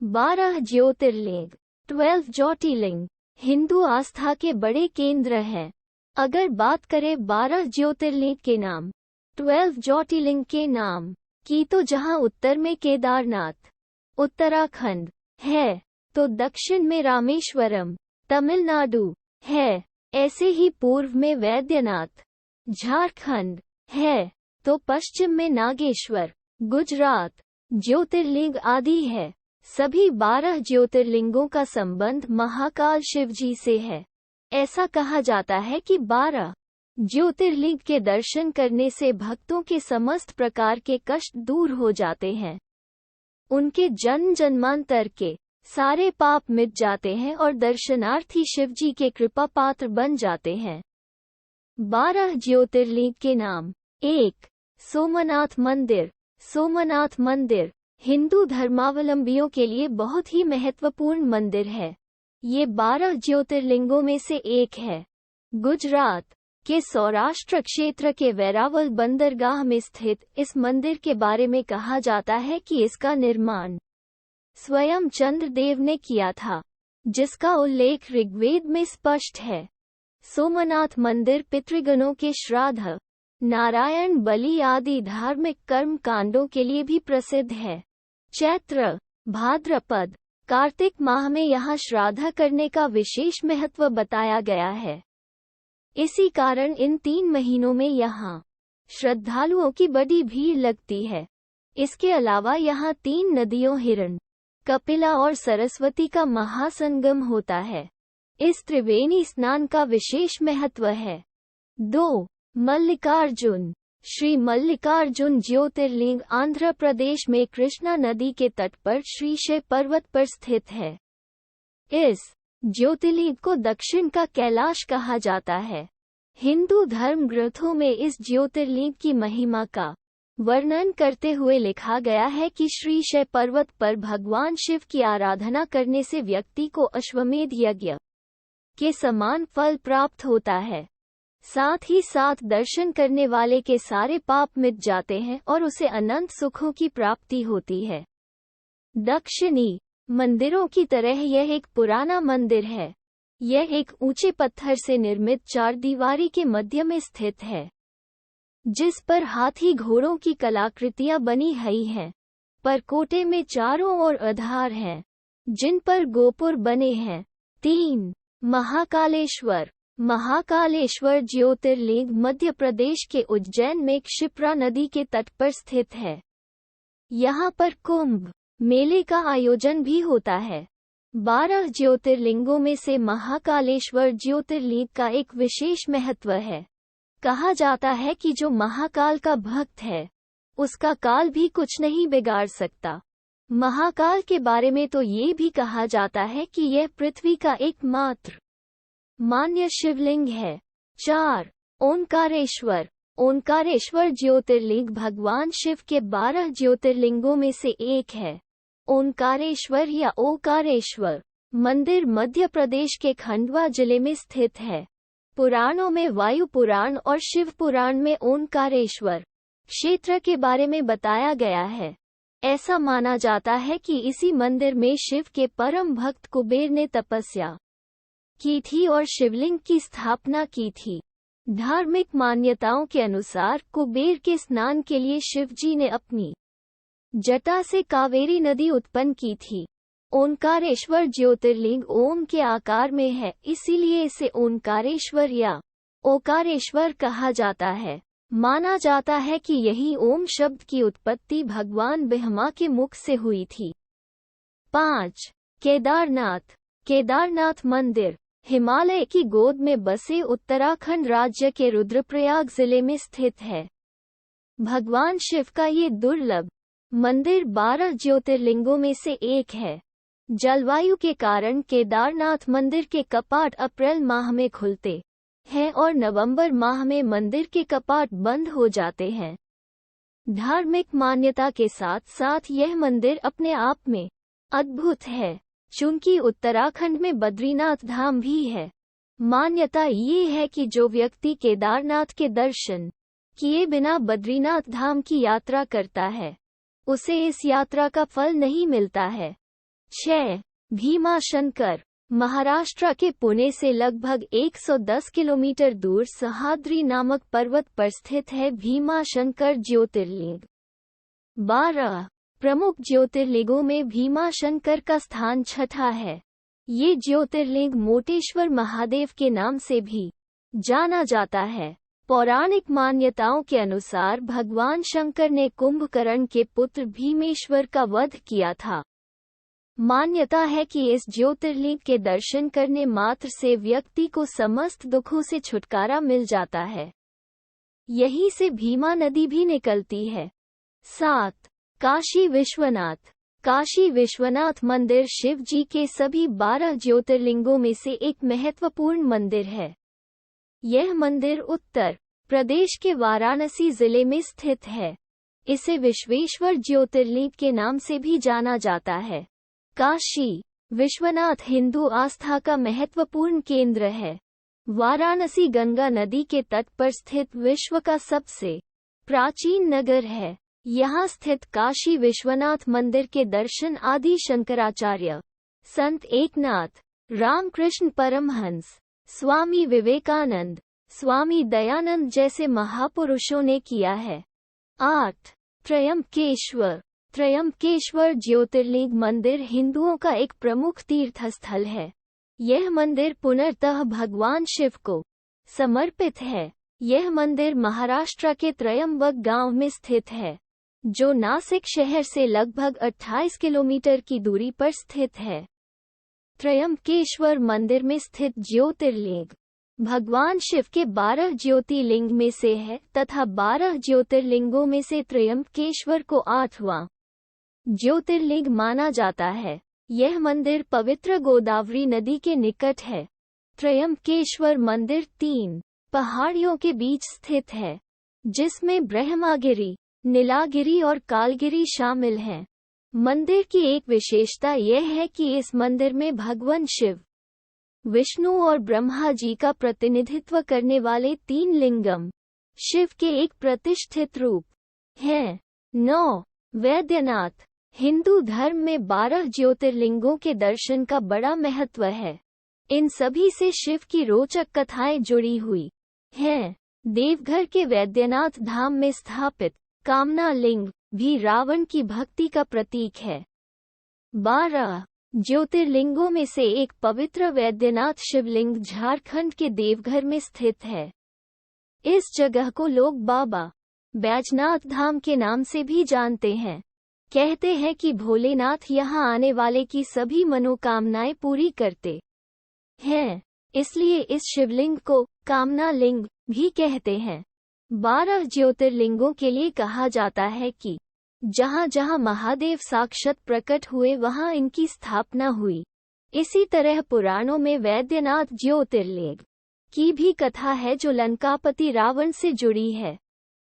12 ज्योतिर्लिंग 12 ज्योतिर्लिंग हिंदू आस्था के बड़े केंद्र हैं। अगर बात करें 12 ज्योतिर्लिंग के नाम 12 ज्योतिर्लिंग के नाम की तो जहां उत्तर में केदारनाथ उत्तराखंड है तो दक्षिण में रामेश्वरम तमिलनाडु है, ऐसे ही पूर्व में वैद्यनाथ झारखंड है तो पश्चिम में नागेश्वर गुजरात ज्योतिर्लिंग आदि है। सभी 12 ज्योतिर्लिंगों का संबंध महाकाल शिवजी से है। ऐसा कहा जाता है कि 12 ज्योतिर्लिंग के दर्शन करने से भक्तों के समस्त प्रकार के कष्ट दूर हो जाते हैं, उनके जन्म जन्मांतर के सारे पाप मिट जाते हैं और दर्शनार्थी शिवजी के कृपा पात्र बन जाते हैं। 12 ज्योतिर्लिंग के नाम 1 सोमनाथ मंदिर। सोमनाथ मंदिर हिंदू धर्मावलंबियों के लिए बहुत ही महत्वपूर्ण मंदिर है। ये 12 ज्योतिर्लिंगों में से एक है। गुजरात के सौराष्ट्र क्षेत्र के वेरावल बंदरगाह में स्थित इस मंदिर के बारे में कहा जाता है कि इसका निर्माण स्वयं चंद्रदेव ने किया था, जिसका उल्लेख ऋग्वेद में स्पष्ट है। सोमनाथ मंदिर पितृगणों के श्राद्ध, नारायण बलि आदि धार्मिक कर्म कांडों के लिए भी प्रसिद्ध है। चैत्र, भाद्रपद, कार्तिक माह में यहाँ श्राद्ध करने का विशेष महत्व बताया गया है। इसी कारण इन 3 महीनों में यहाँ श्रद्धालुओं की बड़ी भीड़ लगती है। इसके अलावा यहाँ 3 नदियों हिरण, कपिला और सरस्वती का महासंगम होता है। इस त्रिवेणी स्नान का विशेष महत्व है। 2 मल्लिकार्जुन। श्री मल्लिकार्जुन ज्योतिर्लिंग आंध्र प्रदेश में कृष्णा नदी के तट पर श्रीशैल पर्वत पर स्थित है। इस ज्योतिर्लिंग को दक्षिण का कैलाश कहा जाता है। हिंदू धर्म ग्रंथों में इस ज्योतिर्लिंग की महिमा का वर्णन करते हुए लिखा गया है कि श्रीशैल पर्वत पर भगवान शिव की आराधना करने से व्यक्ति को अश्वमेध यज्ञ के समान फल प्राप्त होता है। साथ ही साथ दर्शन करने वाले के सारे पाप मिट जाते हैं और उसे अनंत सुखों की प्राप्ति होती है। दक्षिणी मंदिरों की तरह यह एक पुराना मंदिर है। यह एक ऊंचे पत्थर से निर्मित 4 दीवारी के मध्य में स्थित है, जिस पर हाथी घोड़ों की कलाकृतियां बनी हुई हैं। परकोटे में चारों ओर आधार हैं, जिन पर गोपुर बने हैं। 3 महाकालेश्वर। महाकालेश्वर ज्योतिर्लिंग मध्य प्रदेश के उज्जैन में क्षिप्रा नदी के तट पर स्थित है। यहाँ पर कुंभ मेले का आयोजन भी होता है। 12 ज्योतिर्लिंगों में से महाकालेश्वर ज्योतिर्लिंग का एक विशेष महत्व है। कहा जाता है कि जो महाकाल का भक्त है, उसका काल भी कुछ नहीं बिगाड़ सकता। महाकाल के बारे में तो ये भी कहा जाता है कि यह पृथ्वी का एकमात्र मान्य शिवलिंग है। 4 ओंकारेश्वर। ओंकारेश्वर ज्योतिर्लिंग भगवान शिव के 12 ज्योतिर्लिंगों में से एक है। ओंकारेश्वर या ओंकारेश्वर मंदिर मध्य प्रदेश के खंडवा जिले में स्थित है। पुराणों में वायु पुराण और शिव पुराण में ओंकारेश्वर क्षेत्र के बारे में बताया गया है। ऐसा माना जाता है कि इसी मंदिर में शिव के परम भक्त कुबेर ने तपस्या की थी और शिवलिंग की स्थापना की थी। धार्मिक मान्यताओं के अनुसार कुबेर के स्नान के लिए शिवजी ने अपनी जटा से कावेरी नदी उत्पन्न की थी। ओंकारेश्वर ज्योतिर्लिंग ओम के आकार में है, इसीलिए इसे ओंकारेश्वर या ओकारेश्वर कहा जाता है। माना जाता है कि यही ओम शब्द की उत्पत्ति भगवान ब्रह्मा के मुख से हुई थी। 5 केदारनाथ। केदारनाथ मंदिर हिमालय की गोद में बसे उत्तराखंड राज्य के रुद्रप्रयाग जिले में स्थित है। भगवान शिव का ये दुर्लभ मंदिर 12 ज्योतिर्लिंगों में से एक है। जलवायु के कारण केदारनाथ मंदिर के कपाट अप्रैल माह में खुलते हैं और नवंबर माह में मंदिर के कपाट बंद हो जाते हैं। धार्मिक मान्यता के साथ साथ यह मंदिर अपने आप में अद्भुत है, चूंकि उत्तराखंड में बद्रीनाथ धाम भी है। मान्यता ये है कि जो व्यक्ति केदारनाथ के दर्शन किए बिना बद्रीनाथ धाम की यात्रा करता है, उसे इस यात्रा का फल नहीं मिलता है। 6. भीमाशंकर। महाराष्ट्र के पुणे से लगभग 110 किलोमीटर दूर सह्याद्री नामक पर्वत पर स्थित है भीमाशंकर ज्योतिर्लिंग। 12. प्रमुख ज्योतिर्लिंगों में भीमाशंकर का स्थान छठा है। ये ज्योतिर्लिंग मोटेश्वर महादेव के नाम से भी जाना जाता है। पौराणिक मान्यताओं के अनुसार भगवान शंकर ने कुंभकर्ण के पुत्र भीमेश्वर का वध किया था। मान्यता है कि इस ज्योतिर्लिंग के दर्शन करने मात्र से व्यक्ति को समस्त दुखों से छुटकारा मिल जाता है। यहीं से भीमा नदी भी निकलती है। 7. काशी विश्वनाथ। काशी विश्वनाथ मंदिर शिव जी के सभी 12 ज्योतिर्लिंगों में से एक महत्वपूर्ण मंदिर है। यह मंदिर उत्तर प्रदेश के वाराणसी जिले में स्थित है। इसे विश्वेश्वर ज्योतिर्लिंग के नाम से भी जाना जाता है। काशी विश्वनाथ हिंदू आस्था का महत्वपूर्ण केंद्र है। वाराणसी गंगा नदी के तट पर स्थित विश्व का सबसे प्राचीन नगर है। यहाँ स्थित काशी विश्वनाथ मंदिर के दर्शन आदि शंकराचार्य, संत एकनाथ, रामकृष्ण परमहंस, स्वामी विवेकानंद, स्वामी दयानंद जैसे महापुरुषों ने किया है। 8. त्रयंबकेश्वर। त्रयंबकेश्वर ज्योतिर्लिंग मंदिर हिंदुओं का एक प्रमुख तीर्थस्थल है। यह मंदिर पुनर्तः भगवान शिव को समर्पित है। यह मंदिर महाराष्ट्र के त्रयंबक गांव में स्थित है, जो नासिक शहर से लगभग 28 किलोमीटर की दूरी पर स्थित है। त्रयंबकेश्वर मंदिर में स्थित ज्योतिर्लिंग भगवान शिव के 12 ज्योतिर्लिंग में से है तथा 12 ज्योतिर्लिंगों में से त्रयंबकेश्वर को 8वां ज्योतिर्लिंग माना जाता है। यह मंदिर पवित्र गोदावरी नदी के निकट है। त्रयंबकेश्वर मंदिर 3 पहाड़ियों के बीच स्थित है, जिसमें ब्रह्मागिरी, नीलागिरी और कालगिरी शामिल हैं। मंदिर की एक विशेषता यह है कि इस मंदिर में भगवान शिव, विष्णु और ब्रह्मा जी का प्रतिनिधित्व करने वाले 3 लिंगम शिव के एक प्रतिष्ठित रूप हैं। 9. वैद्यनाथ। हिंदू धर्म में 12 ज्योतिर्लिंगों के दर्शन का बड़ा महत्व है। इन सभी से शिव की रोचक कथाएं जुड़ी हुई हैं। देवघर के वैद्यनाथ धाम में स्थापित कामना लिंग भी रावण की भक्ति का प्रतीक है। 12 ज्योतिर्लिंगों में से एक पवित्र वैद्यनाथ शिवलिंग झारखंड के देवघर में स्थित है। इस जगह को लोग बाबा बैजनाथ धाम के नाम से भी जानते हैं। कहते हैं कि भोलेनाथ यहाँ आने वाले की सभी मनोकामनाएं पूरी करते हैं, इसलिए इस शिवलिंग को कामना लिंग भी कहते हैं। 12 ज्योतिर्लिंगों के लिए कहा जाता है कि जहाँ जहाँ महादेव साक्षात प्रकट हुए वहाँ इनकी स्थापना हुई। इसी तरह पुराणों में वैद्यनाथ ज्योतिर्लिंग की भी कथा है जो लंकापति रावण से जुड़ी है।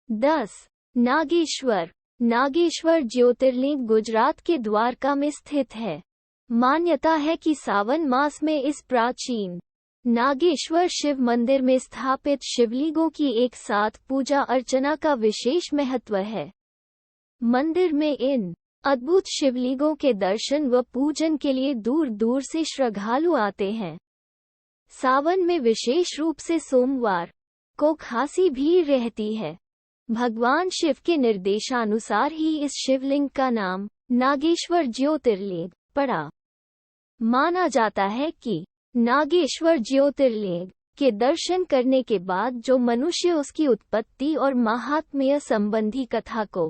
10 नागेश्वर। नागेश्वर ज्योतिर्लिंग गुजरात के द्वारका में स्थित है। मान्यता है कि सावन मास में इस प्राचीन नागेश्वर शिव मंदिर में स्थापित शिवलिंगों की एक साथ पूजा अर्चना का विशेष महत्व है। मंदिर में इन अद्भुत शिवलिंगों के दर्शन व पूजन के लिए दूर दूर से श्रद्धालु आते हैं। सावन में विशेष रूप से सोमवार को खासी भीड़ रहती है। भगवान शिव के निर्देशानुसार ही इस शिवलिंग का नाम नागेश्वर ज्योतिर्लिंग पड़ा। माना जाता है कि नागेश्वर ज्योतिर्लिंग के दर्शन करने के बाद जो मनुष्य उसकी उत्पत्ति और महात्म्य संबंधी कथा को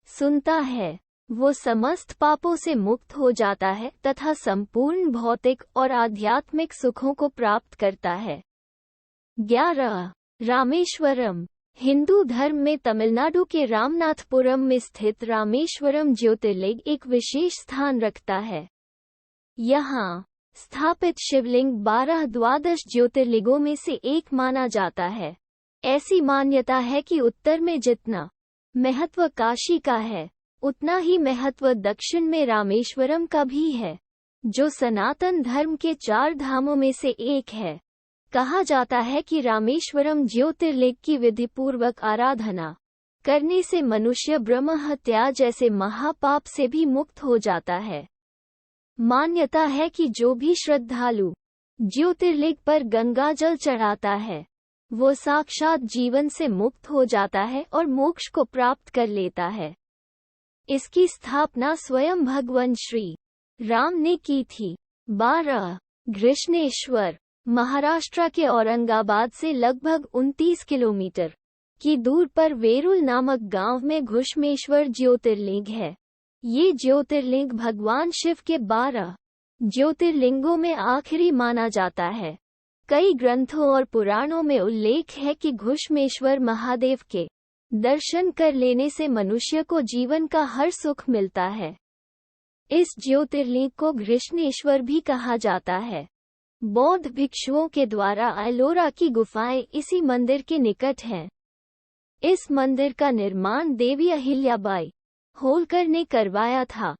सुनता है, वो समस्त पापों से मुक्त हो जाता है तथा संपूर्ण भौतिक और आध्यात्मिक सुखों को प्राप्त करता है। 11 रामेश्वरम। हिंदू धर्म में तमिलनाडु के रामनाथपुरम में स्थित रामेश्वरम ज्योतिर्लिंग एक विशेष स्थान रखता है। यहाँ स्थापित शिवलिंग 12 ज्योतिर्लिंगों में से एक माना जाता है। ऐसी मान्यता है कि उत्तर में जितना महत्व काशी का है, उतना ही महत्व दक्षिण में रामेश्वरम का भी है, जो सनातन धर्म के 4 धामों में से एक है। कहा जाता है कि रामेश्वरम ज्योतिर्लिंग की विधिपूर्वक आराधना करने से मनुष्य ब्रह्म हत्या जैसे महापाप से भी मुक्त हो जाता है। मान्यता है कि जो भी श्रद्धालु ज्योतिर्लिंग पर गंगा जल चढ़ाता है वो साक्षात जीवन से मुक्त हो जाता है और मोक्ष को प्राप्त कर लेता है। इसकी स्थापना स्वयं भगवान श्री राम ने की थी। 12 घृष्णेश्वर महाराष्ट्र के औरंगाबाद से लगभग 29 किलोमीटर की दूर पर वेरुल नामक गांव में घृष्णेश्वर ज्योतिर्लिंग है। ये ज्योतिर्लिंग भगवान शिव के 12 ज्योतिर्लिंगों में आखिरी माना जाता है। कई ग्रंथों और पुराणों में उल्लेख है कि घृष्णेश्वर महादेव के दर्शन कर लेने से मनुष्य को जीवन का हर सुख मिलता है। इस ज्योतिर्लिंग को घृष्णेश्वर भी कहा जाता है। बौद्ध भिक्षुओं के द्वारा एलोरा की गुफाएं इसी मंदिर के निकट हैं। इस मंदिर का निर्माण देवी अहिल्याबाई होलकर ने करवाया था।